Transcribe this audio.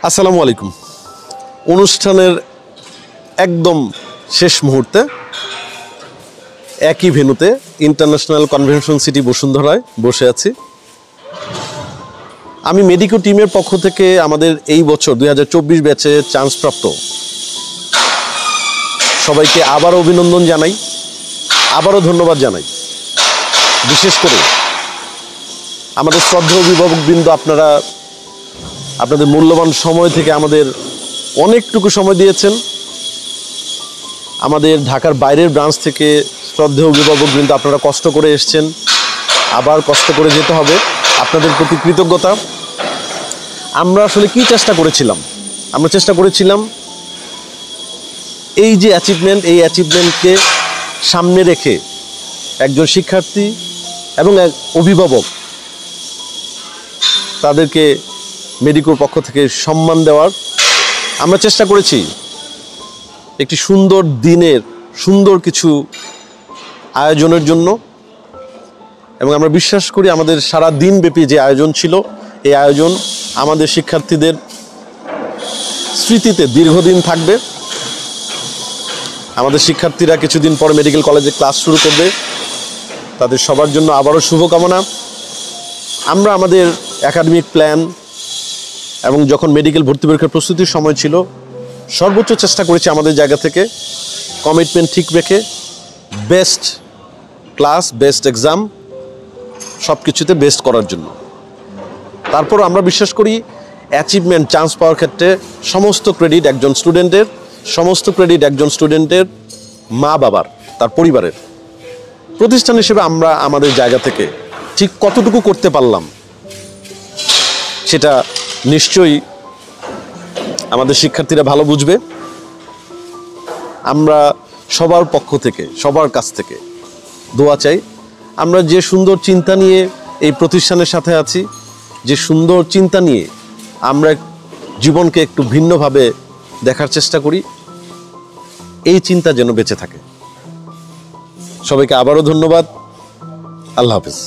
আসসালামু আলাইকুম। অনুষ্ঠানের একদম শেষ মুহূর্তে একই ভেন্যুতে ইন্টারন্যাশনাল কনভেনশন সিটি বসুন্ধরায় বসে আছি। আমি মেডিকো টিমের পক্ষ থেকে আমাদের এই বছর 2024 ব্যাচে চান্সপ্রাপ্ত সবাইকে আবারও অভিনন্দন জানাই, আবারও ধন্যবাদ জানাই। বিশেষ করে আমাদের শ্রদ্ধেয় অভিভাবকবৃন্দ, আপনাদের মূল্যবান সময় থেকে আমাদের অনেকটুকু সময় দিয়েছেন। আমাদের ঢাকার বাইরের ব্রাঞ্চ থেকে শ্রদ্ধেয় অভিভাবকবৃন্দ, আপনারা কষ্ট করে এসছেন, আবার কষ্ট করে যেতে হবে। আপনাদের প্রতি কৃতজ্ঞতা। আমরা আসলে কি চেষ্টা করেছিলাম? আমরা চেষ্টা করেছিলাম এই যে অ্যাচিভমেন্ট, এই অ্যাচিভমেন্টকে সামনে রেখে একজন শিক্ষার্থী এবং এক অভিভাবক তাদেরকে মেডিকোর পক্ষ থেকে সম্মান দেওয়ার আমরা চেষ্টা করেছি। একটি সুন্দর দিনের সুন্দর কিছু আয়োজনের জন্য, এবং আমরা বিশ্বাস করি আমাদের সারা দিনব্যাপী যে আয়োজন ছিল, এই আয়োজন আমাদের শিক্ষার্থীদের স্মৃতিতে দীর্ঘদিন থাকবে। আমাদের শিক্ষার্থীরা কিছুদিন পর মেডিকেল কলেজে ক্লাস শুরু করবে, তাদের সবার জন্য আবারও শুভকামনা। আমরা আমাদের একাডেমিক প্ল্যান এবং যখন মেডিকেল ভর্তি পরীক্ষার প্রস্তুতির সময় ছিল, সর্বোচ্চ চেষ্টা করেছি আমাদের জায়গা থেকে কমিটমেন্ট ঠিক রেখে বেস্ট ক্লাস, বেস্ট এক্সাম, সব কিছুতে বেস্ট করার জন্য। তারপর আমরা বিশ্বাস করি অ্যাচিভমেন্ট, চান্স পাওয়ার ক্ষেত্রে সমস্ত ক্রেডিট একজন স্টুডেন্টের, সমস্ত ক্রেডিট একজন স্টুডেন্টের মা বাবার, তার পরিবারের। প্রতিষ্ঠান হিসেবে আমরা আমাদের জায়গা থেকে ঠিক কতটুকু করতে পারলাম সেটা নিশ্চয়ই আমাদের শিক্ষার্থীরা ভালো বুঝবে। আমরা সবার পক্ষ থেকে, সবার কাছ থেকে দোয়া চাই। আমরা যে সুন্দর চিন্তা নিয়ে এই প্রতিষ্ঠানের সাথে আছি, যে সুন্দর চিন্তা নিয়ে আমরা জীবনকে একটু ভিন্নভাবে দেখার চেষ্টা করি, এই চিন্তা যেন বেঁচে থাকে। সবাইকে আবারও ধন্যবাদ। আল্লাহ হাফেজ।